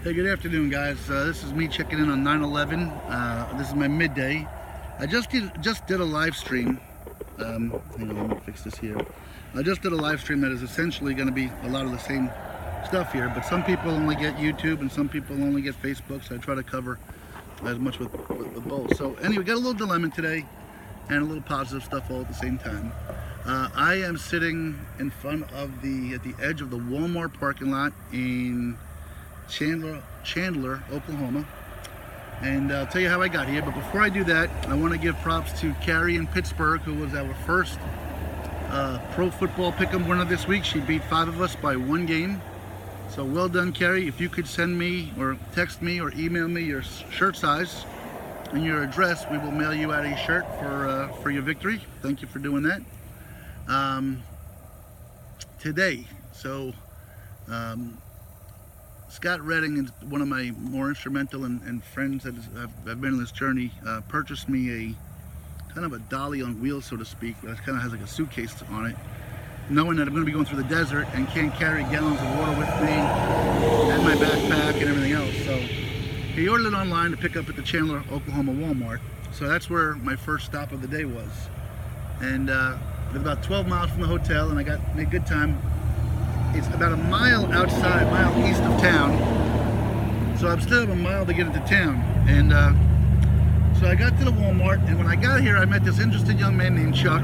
Hey, good afternoon, guys. This is me checking in on 9/11. This is my midday. I just did a live stream. Hang on, let me fix this here. I just did a live stream that is essentially going to be a lot of the same stuff here, but some people only get YouTube and some people only get Facebook, so I try to cover as much with both. So anyway, got a little dilemma today and a little positive stuff all at the same time. I am sitting in front of at the edge of the Walmart parking lot in Chandler, Oklahoma, and I'll tell you how I got here. But before I do that, I want to give props to Carrie in Pittsburgh, who was our first pro football pick'em winner this week. She beat 5 of us by 1 game. So well done, Carrie. If you could send me or text me or email me your shirt size and your address, we will mail you out a shirt for your victory. Thank you for doing that. Today, so Scott Redding is one of my more instrumental and friends that have been on this journey, purchased me a kind of a dolly on wheels, so to speak, that kind of has like a suitcase on it, knowing that I'm going to be going through the desert and can't carry gallons of water with me and my backpack and everything else. So he ordered it online to pick up at the Chandler, Oklahoma Walmart. So that's where my first stop of the day was. And it's about 12 miles from the hotel, and I made good time. It's about a mile east of town. So I'm still a mile to get into town. And so I got to the Walmart, and when I got here, I met this interesting young man named Chuck.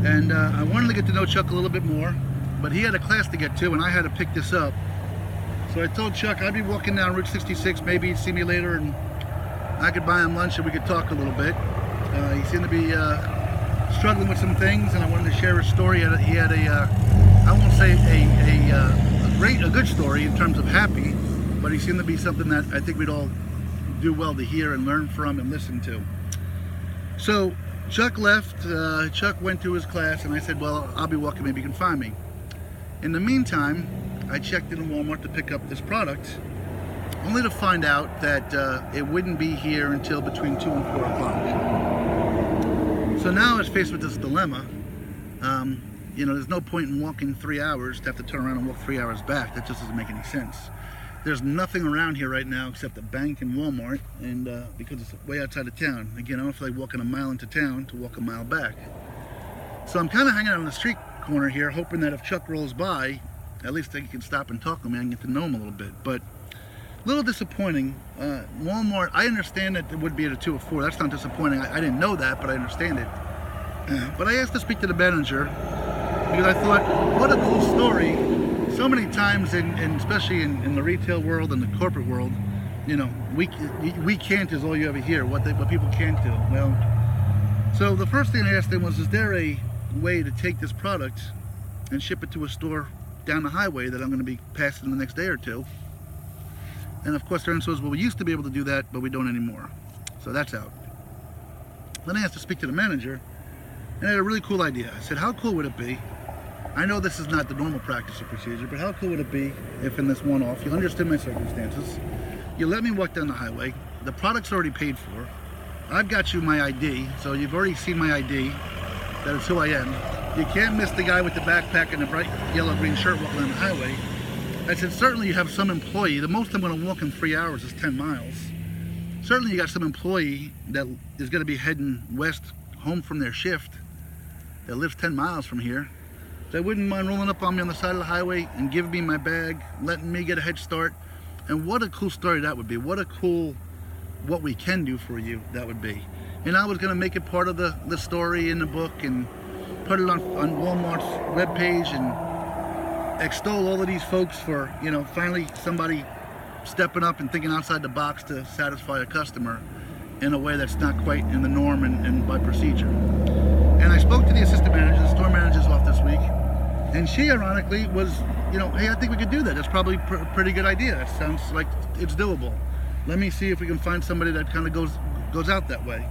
And I wanted to get to know Chuck a little bit more, but he had a class to get to, and I had to pick this up. So I told Chuck I'd be walking down Route 66, maybe he'd see me later, and I could buy him lunch and we could talk a little bit. He seemed to be struggling with some things, and I wanted to share his story. He had I won't say a good story in terms of happy, but he seemed to be something that I think we'd all do well to hear and learn from and listen to. So Chuck left, Chuck went to his class, and I said, well, I'll be walking, maybe you can find me. In the meantime, I checked in Walmart to pick up this product, only to find out that it wouldn't be here until between 2 and 4 o'clock. So now I was faced with this dilemma. You know, there's no point in walking 3 hours to have to turn around and walk 3 hours back. That just doesn't make any sense. There's nothing around here right now except a bank and Walmart, and because it's way outside of town. Again, I don't feel like walking a mile into town to walk a mile back. So I'm kind of hanging out on the street corner here, hoping that if Chuck rolls by, at least he can stop and talk to me and get to know him a little bit. But a little disappointing. Walmart, I understand that it would be at a 2 or 4. That's not disappointing. I didn't know that, but I understand it. But I asked to speak to the manager because I thought, what a cool story. So many times, especially in the retail world and the corporate world, you know, we can't is all you ever hear. What people can't do. Well, so the first thing I asked him was, is there a way to take this product and ship it to a store down the highway that I'm going to be passing the next day or two? And of course, their answer was, well, we used to be able to do that, but we don't anymore. So that's out. Then I asked to speak to the manager, and I had a really cool idea. I said, how cool would it be? I know this is not the normal practice or procedure, but how cool would it be if in this one-off, you understood my circumstances, you let me walk down the highway, the product's already paid for, I've got you my ID, so you've already seen my ID, that is who I am. You can't miss the guy with the backpack and the bright yellow-green shirt walking down the highway. I said, certainly you have some employee, the most I'm going to walk in 3 hours is 10 miles. Certainly you got some employee that is going to be heading west home from their shift that lives 10 miles from here. So I wouldn't mind rolling up on me on the side of the highway and giving me my bag, letting me get a head start. And what a cool story that would be. What a cool, what we can do for you that would be. And I was going to make it part of the story in the book and put it on Walmart's webpage and extol all of these folks for, you know, finally somebody stepping up and thinking outside the box to satisfy a customer in a way that's not quite in the norm and by procedure. And I spoke to the assistant manager, the store manager's off this week, and she ironically was, you know, hey, I think we could do that. That's probably a pretty good idea. That sounds like it's doable. Let me see if we can find somebody that kind of goes out that way.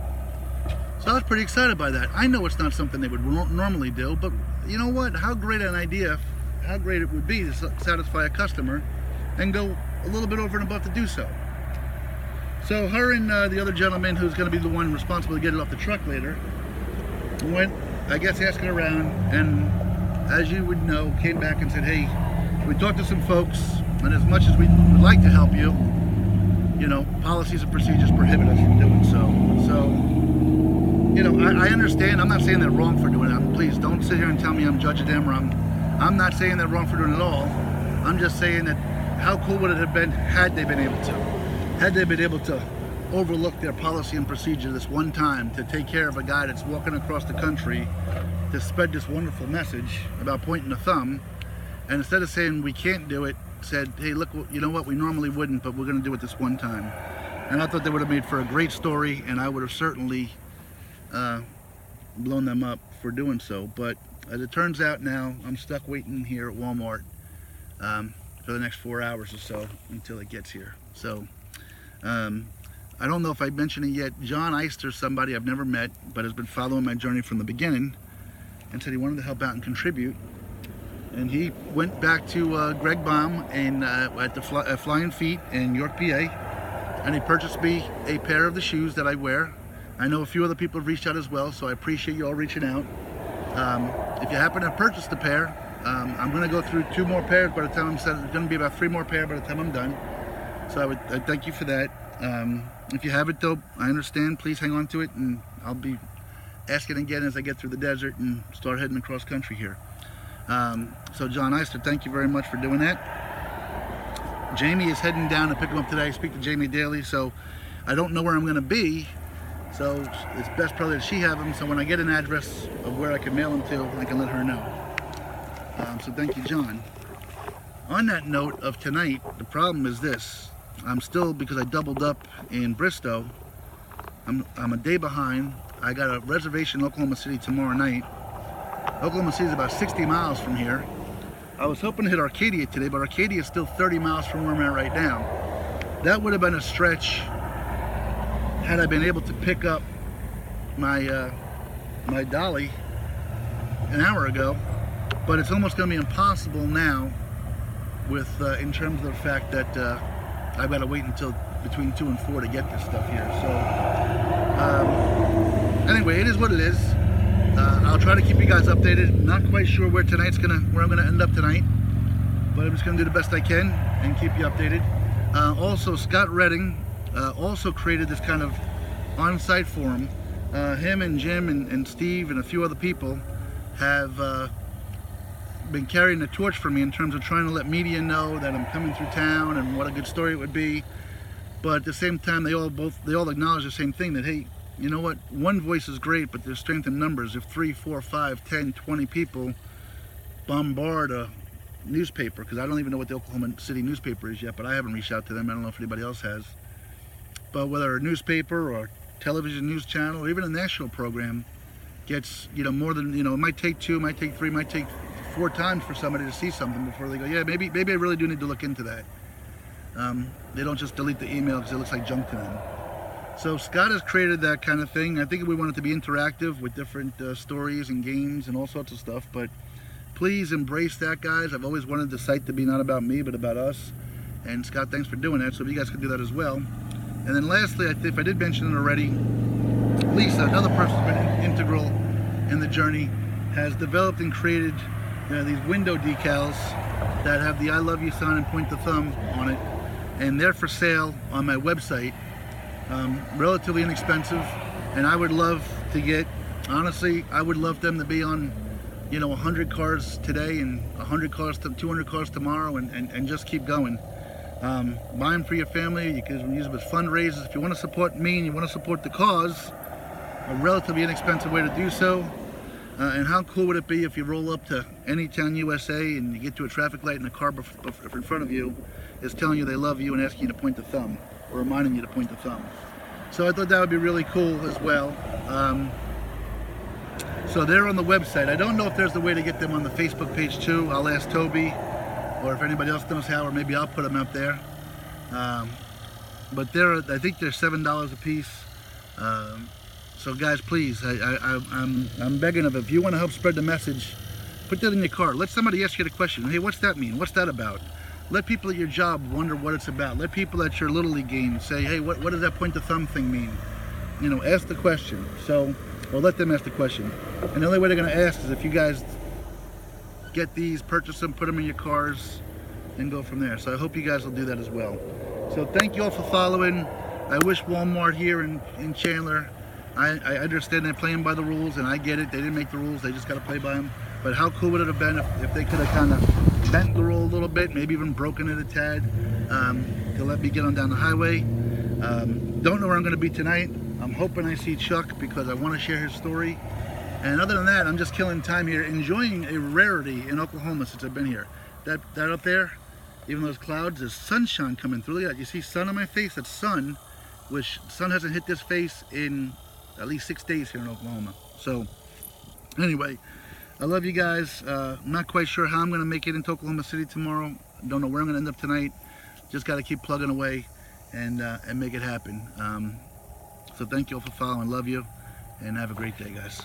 So I was pretty excited by that. I know it's not something they would normally do, but you know what? How great an idea, how great it would be to satisfy a customer and go a little bit over and above to do so. So her and the other gentleman who's going to be the one responsible to get it off the truck later went, I guess, asking around, and as you would know, came back and said, hey, we talked to some folks. And as much as we would like to help you, you know, policies and procedures prohibit us from doing so. So, you know, I understand. I'm not saying they're wrong for doing it. Please don't sit here and tell me I'm judging them, or I'm not saying they're wrong for doing it at all. I'm just saying that how cool would it have been had they been able to? Had they been able to overlook their policy and procedure this one time to take care of a guy that's walking across the country to spread this wonderful message about pointing the thumb, and instead of saying we can't do it, said, hey, look, you know what, we normally wouldn't, but we're going to do it this one time. And I thought they would have made for a great story, and I would have certainly blown them up for doing so. But as it turns out now, I'm stuck waiting here at Walmart for the next 4 hours or so until it gets here. So I don't know if I mentioned it yet. John Eister, somebody I've never met, but has been following my journey from the beginning, and said he wanted to help out and contribute. And he went back to Greg Baum at the Flying Feet in York, PA, and he purchased me a pair of the shoes that I wear. I know a few other people have reached out as well, so I appreciate you all reaching out. If you happen to purchase the pair, I'm going to go through 2 more pairs by the time I'm set. It's going to be about 3 more pairs by the time I'm done. So I thank you for that. If you have it though, I understand. Please hang on to it, and I'll be asking again as I get through the desert and start heading across country here. So John Eister, thank you very much for doing that. Jamie is heading down to pick him up today. I speak to Jamie daily, so I don't know where I'm going to be. So it's best probably that she have him. So when I get an address of where I can mail him to, I can let her know. So thank you, John. On that note of tonight, the problem is this. I'm still, because I doubled up in Bristow, I'm a day behind. I got a reservation in Oklahoma City tomorrow night. Oklahoma City is about 60 miles from here. I was hoping to hit Arcadia today, but Arcadia is still 30 miles from where I'm at right now. That would have been a stretch had I been able to pick up my my dolly an hour ago, but it's almost going to be impossible now with in terms of the fact that I've got to wait until between 2 and 4 to get this stuff here. So anyway, it is what it is. I'll try to keep you guys updated. Not quite sure where I'm gonna end up tonight, but I'm just gonna do the best I can and keep you updated. Also, Scott Redding also created this kind of on-site forum. Him and Jim and Steve and a few other people have been carrying the torch for me in terms of trying to let media know that I'm coming through town and what a good story it would be. But at the same time, they all acknowledge the same thing, that hey, you know what, one voice is great, but there's strength in numbers. If 3, 4, 5, 10, 20 people bombard a newspaper, because I don't even know what the Oklahoma City newspaper is yet, but I haven't reached out to them. I don't know if anybody else has. But whether a newspaper or a television news channel or even a national program gets, you know, more than, you know, it might take 2, might take 3, might take 4 times for somebody to see something before they go, yeah, maybe I really do need to look into that. They don't just delete the email because it looks like junk to them. So Scott has created that kind of thing. I think we want it to be interactive with different stories and games and all sorts of stuff, but please embrace that, guys. I've always wanted the site to be not about me, but about us. And Scott, thanks for doing that. So if you guys can do that as well. And then lastly, if I did mention it already, Lisa, another person who's been integral in the journey, has developed and created these window decals that have the I love you sign and point the thumb on it. And they're for sale on my website. Relatively inexpensive, and I would love to get, honestly, I would love them to be on, you know, 100 cars today and 100 cars to 200 cars tomorrow, and just keep going. Buy them for your family. You can use them as fundraisers. If you want to support me and you want to support the cause, a relatively inexpensive way to do so. And how cool would it be if you roll up to any town USA and you get to a traffic light and a car in front of you is telling you they love you and asking you to point the thumb, or reminding you to point the thumb. So I thought that would be really cool as well. So they're on the website. I don't know if there's a way to get them on the Facebook page too. I'll ask Toby, or if anybody else knows how, or maybe I'll put them up there. But I think they're $7 a piece. So guys, please, I'm begging of it. If you want to help spread the message, put that in your car. Let somebody ask you the question. Hey, what's that mean? What's that about? Let people at your job wonder what it's about. Let people at your Little League game say, hey, what does that point the thumb thing mean? You know, ask the question. So, or let them ask the question. And the only way they're going to ask is if you guys get these, purchase them, put them in your cars, and go from there. So I hope you guys will do that as well. So thank you all for following. I wish Walmart here in Chandler, I understand they're playing by the rules, and I get it. They didn't make the rules, they just got to play by them. But how cool would it have been if they could have kind of bent the rule a little bit, maybe even broken it a tad, to let me get on down the highway. Don't know where I'm going to be tonight. I'm hoping I see Chuck because I want to share his story. And other than that, I'm just killing time here, enjoying a rarity in Oklahoma since I've been here. That up there, even those clouds, there's sunshine coming through. Look at that. You see sun on my face? That's sun, which sun hasn't hit this face in at least 6 days here in Oklahoma. So anyway, I love you guys. I'm not quite sure how I'm going to make it into Oklahoma City tomorrow. Don't know where I'm going to end up tonight. Just got to keep plugging away and make it happen. So thank you all for following. Love you, and have a great day, guys.